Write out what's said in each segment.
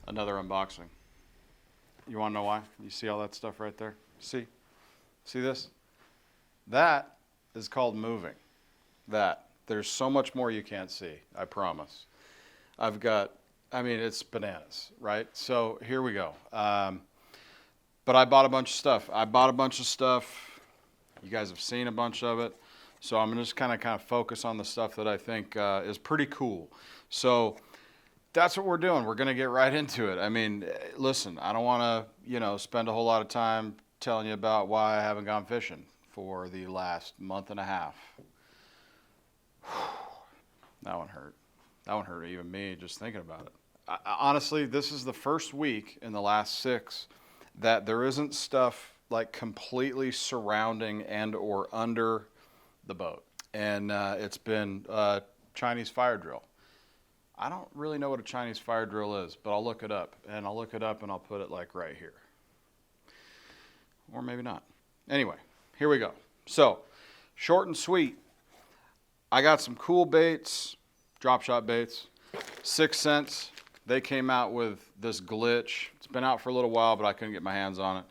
Another unboxing. You want to know why? You see all that stuff right there? See this? That is called moving. There's so much more you can't see, I promise. It's bananas, right? So here we go. But I bought a bunch of stuff. You guys have seen a bunch of it. So I'm just kind of focus on the stuff that I think is pretty cool. So that's what we're doing. We're going to get right into it. I mean, listen, I don't want to, spend a whole lot of time telling you about why I haven't gone fishing for the last month and a half. That one hurt. That one hurt even me just thinking about it. Honestly, this is the first week in the last 6 that there isn't stuff like completely surrounding and or under the boat. And it's been Chinese fire drill. I don't really know what a Chinese fire drill is, but I'll look it up. And I'll look it up and I'll put it like right here. Or maybe not. Anyway, here we go. So, short and sweet. I got some cool baits, drop shot baits. 6 cents. They came out with this glitch. It's been out for a little while, but I couldn't get my hands on it.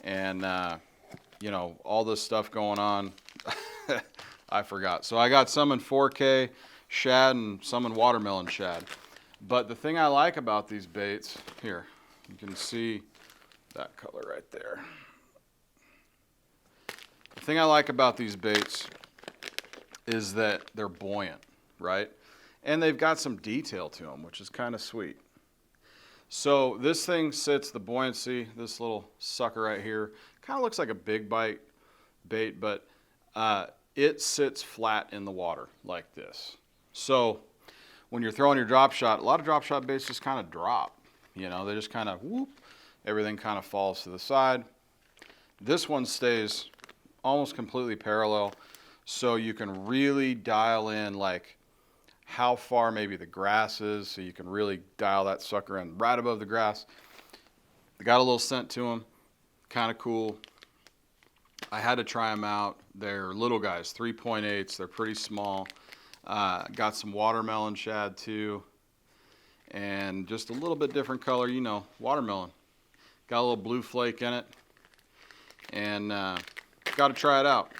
And, all this stuff going on, I forgot. So I got some in 4K shad and some in watermelon shad. But the thing I like about these baits, here, you can see that color right there. The thing I like about these baits is that they're buoyant, right? And they've got some detail to them, which is kind of sweet. So this thing sits, the buoyancy, this little sucker right here, kind of looks like a big bite bait, but it sits flat in the water like this. So when you're throwing your drop shot, a lot of drop shot baits just kind of drop. They just kind of whoop, everything kind of falls to the side. This one stays almost completely parallel, so you can really dial in like how far maybe the grass is, so you can really dial that sucker in right above the grass. They got a little scent to them, kind of cool. I had to try them out. They're little guys, 3.8s. They're pretty small. Got some watermelon shad too, and just a little bit different color, watermelon. Got a little blue flake in it, and got to try it out.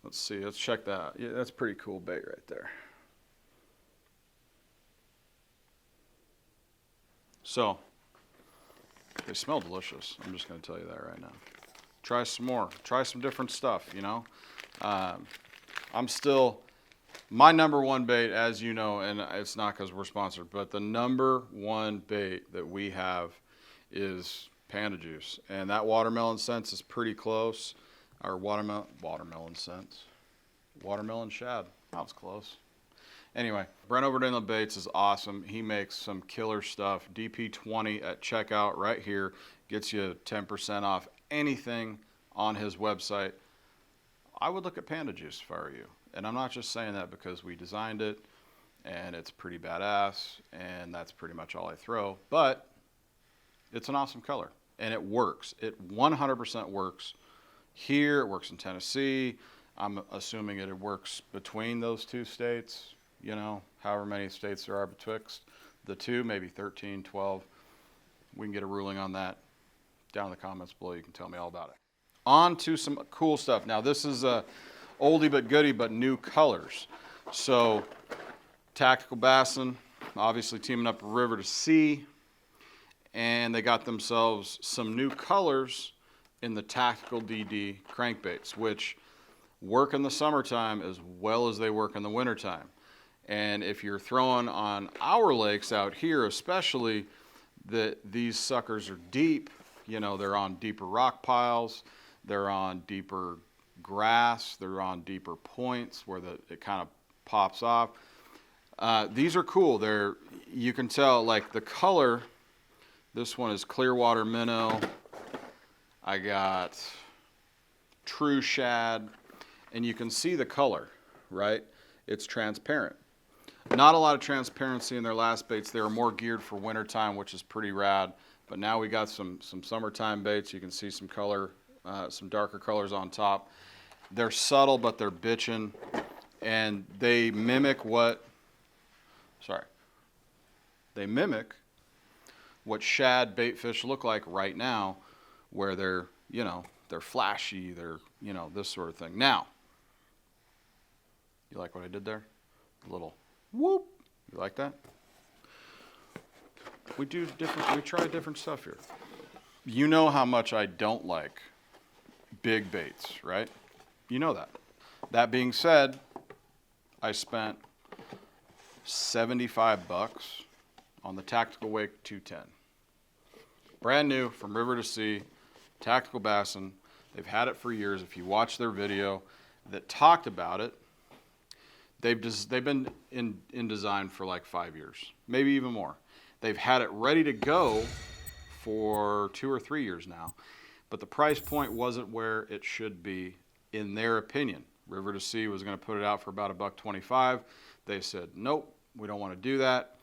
Let's see. Let's check that out. Yeah, that's a pretty cool bait right there. So, they smell delicious. I'm just going to tell you that right now. Try some more. Try some different stuff, I'm still, my number one bait, as you know, and it's not because we're sponsored, but the number one bait that we have is Panda juice. And that watermelon scent is pretty close. Or watermelon scents. Watermelon shad. That was close. Anyway, Brent over at Baits is awesome. He makes some killer stuff. DP20 at checkout right here gets you 10% off anything on his website. I would look at Panda juice if I were you. And I'm not just saying that because we designed it and it's pretty badass and that's pretty much all I throw. But it's an awesome color and it works. It 100% works. Here, it works in Tennessee. I'm assuming it works between those 2 states, however many states there are betwixt the 2, maybe 13, 12. We can get a ruling on that down in the comments below. You can tell me all about it. On to some cool stuff. Now, this is a oldie but goodie, but new colors. So, Tactical Bassin, obviously teaming up River to Sea, and they got themselves some new colors in the Tactical DD crankbaits, which work in the summertime as well as they work in the wintertime. And if you're throwing on our lakes out here, especially, these suckers are deep. They're on deeper rock piles. They're on deeper grass. They're on deeper points where it kind of pops off. These are cool. You can tell, like the color, this one is Clearwater Minnow. I got True Shad, and you can see the color, right? It's transparent. Not a lot of transparency in their last baits. They were more geared for wintertime, which is pretty rad. But now we got some summertime baits. You can see some color, some darker colors on top. They're subtle, but they're bitchin', and they mimic what, sorry. They mimic what shad bait fish look like right now, where they're, you know, they're flashy, they're, you know, this sort of thing. Now, you like what I did there? A little whoop. You like that? We try different stuff here. You know how much I don't like big baits, right? You know that. That being said, I spent $75 on the Tactical Wake 210. Brand new, from river to sea, tactical bassin. They've had it for years. If you watch their video that talked about it, they've been in design for like 5 years, maybe even more. They've had it ready to go for 2 or 3 years now, but the price point wasn't where it should be, in their opinion. River to Sea was going to put it out for about $1.25. They said, nope, we don't want to do that.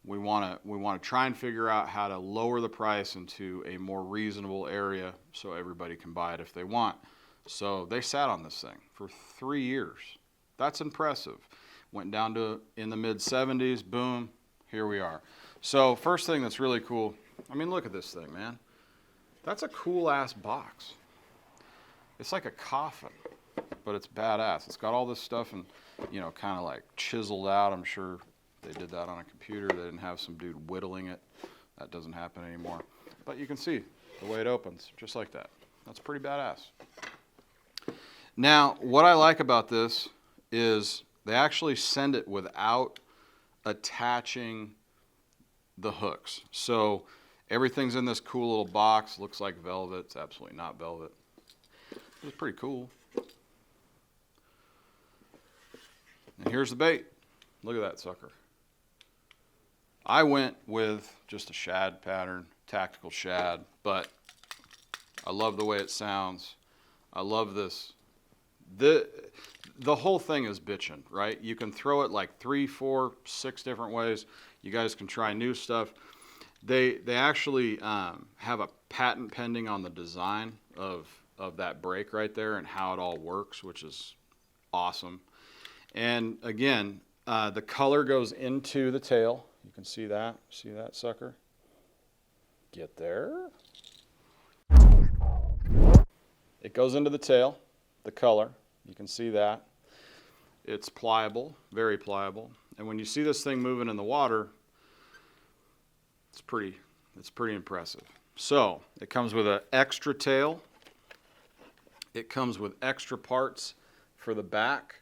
We want to try and figure out how to lower the price into a more reasonable area so everybody can buy it if they want. So they sat on this thing for 3 years. That's impressive. Went down to in the mid 70s, boom, here we are. So first thing that's really cool, I mean, look at this thing, man. That's a cool ass box. It's like a coffin, but it's badass. It's got all this stuff and, you know, kind of like chiseled out. I'm sure they did that on a computer. They didn't have some dude whittling it. That doesn't happen anymore. But you can see the way it opens, just like that. That's pretty badass. Now, what I like about this is they actually send it without attaching the hooks. So everything's in this cool little box. Looks like velvet. It's absolutely not velvet. It's pretty cool. And here's the bait. Look at that sucker. I went with just a shad pattern, tactical shad, but I love the way it sounds. I love this. The whole thing is bitchin', right? You can throw it like 3, 4, 6 different ways. You guys can try new stuff. They actually have a patent pending on the design of that break right there and how it all works, which is awesome. And again, the color goes into the tail. You can see that. See that sucker? Get there. It goes into the tail, the color. You can see that. It's pliable, very pliable. And when you see this thing moving in the water, it's pretty impressive. So it comes with an extra tail. It comes with extra parts for the back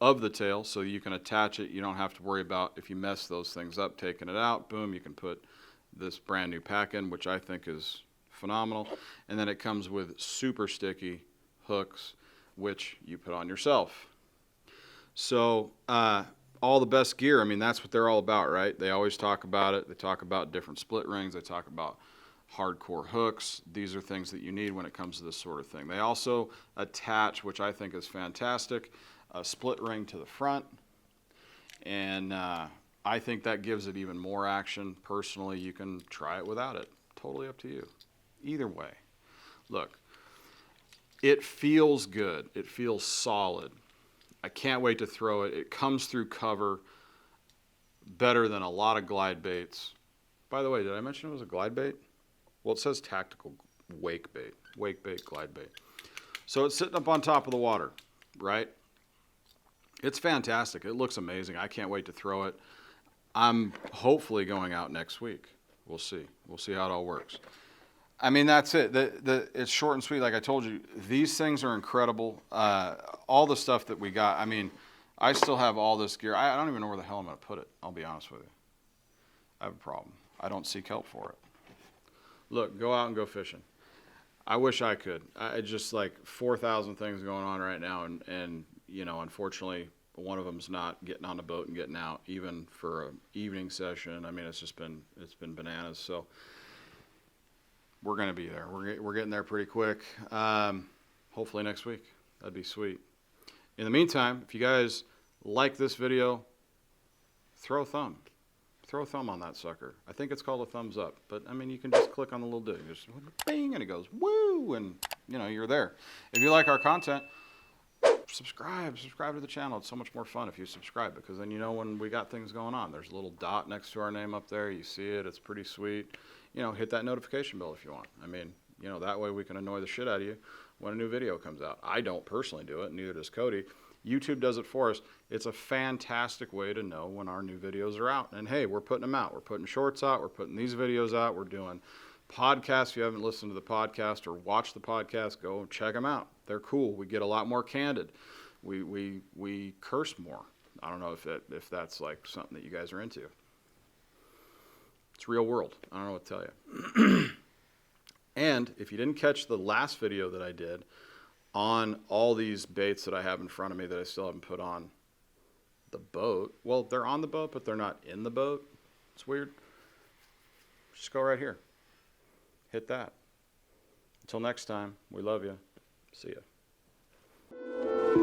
of the tail, so you can attach it. You don't have to worry about, if you mess those things up, taking it out. Boom, you can put this brand new pack in, which I think is phenomenal. And then it comes with super sticky hooks, which you put on yourself. So all the best gear, I mean, that's what they're all about, right? They always talk about it. They talk about different split rings. They talk about hardcore hooks. These are things that you need when it comes to this sort of thing. They also attach, which I think is fantastic, a split ring to the front. And I think that gives it even more action. Personally, you can try it without it. Totally up to you. Either way. Look, it feels good. It feels solid. I can't wait to throw it. It comes through cover better than a lot of glide baits. By the way, did I mention it was a glide bait? Well, it says tactical wake bait. Wake bait, glide bait. So it's sitting up on top of the water, right? It's fantastic. It looks amazing. I can't wait to throw it. I'm hopefully going out next week. We'll see. We'll see how it all works. I mean, that's it. It's short and sweet. Like I told you, these things are incredible. All the stuff that we got, I mean, I still have all this gear. I don't even know where the hell I'm going to put it. I'll be honest with you. I have a problem. I don't seek help for it. Look, go out and go fishing. I wish I could. I just like 4,000 things going on right now. And you know, unfortunately, one of them's not getting on the boat and getting out, even for an evening session. I mean, it's been bananas. So we're going to be there. We're getting there pretty quick. Hopefully next week. That'd be sweet. In the meantime, if you guys like this video, throw a thumb. Throw a thumb on that sucker. I think it's called a thumbs up. But, I mean, you can just click on the little dude. Just bing, and it goes, woo, and, you know, you're there. If you like our content, subscribe to the channel. It's so much more fun if you subscribe, because then you know when we got things going on. There's a little dot next to our name up there. You see it. It's pretty sweet. You know, hit that notification bell if you want. I mean, you know, that way we can annoy the shit out of you when a new video comes out. I don't personally do it, neither does Cody. YouTube does it for us. It's a fantastic way to know when our new videos are out. And hey, we're putting them out. We're putting shorts out. We're putting these videos out. We're doing podcasts. If you haven't listened to the podcast or watched the podcast, go check them out. They're cool. We get a lot more candid. We curse more. I don't know if that's like something that you guys are into. It's real world. I don't know what to tell you. And if you didn't catch the last video that I did on all these baits that I have in front of me that I still haven't put on the boat. Well, they're on the boat, but they're not in the boat. It's weird. Just go right here. Hit that. Until next time, we love you. See ya.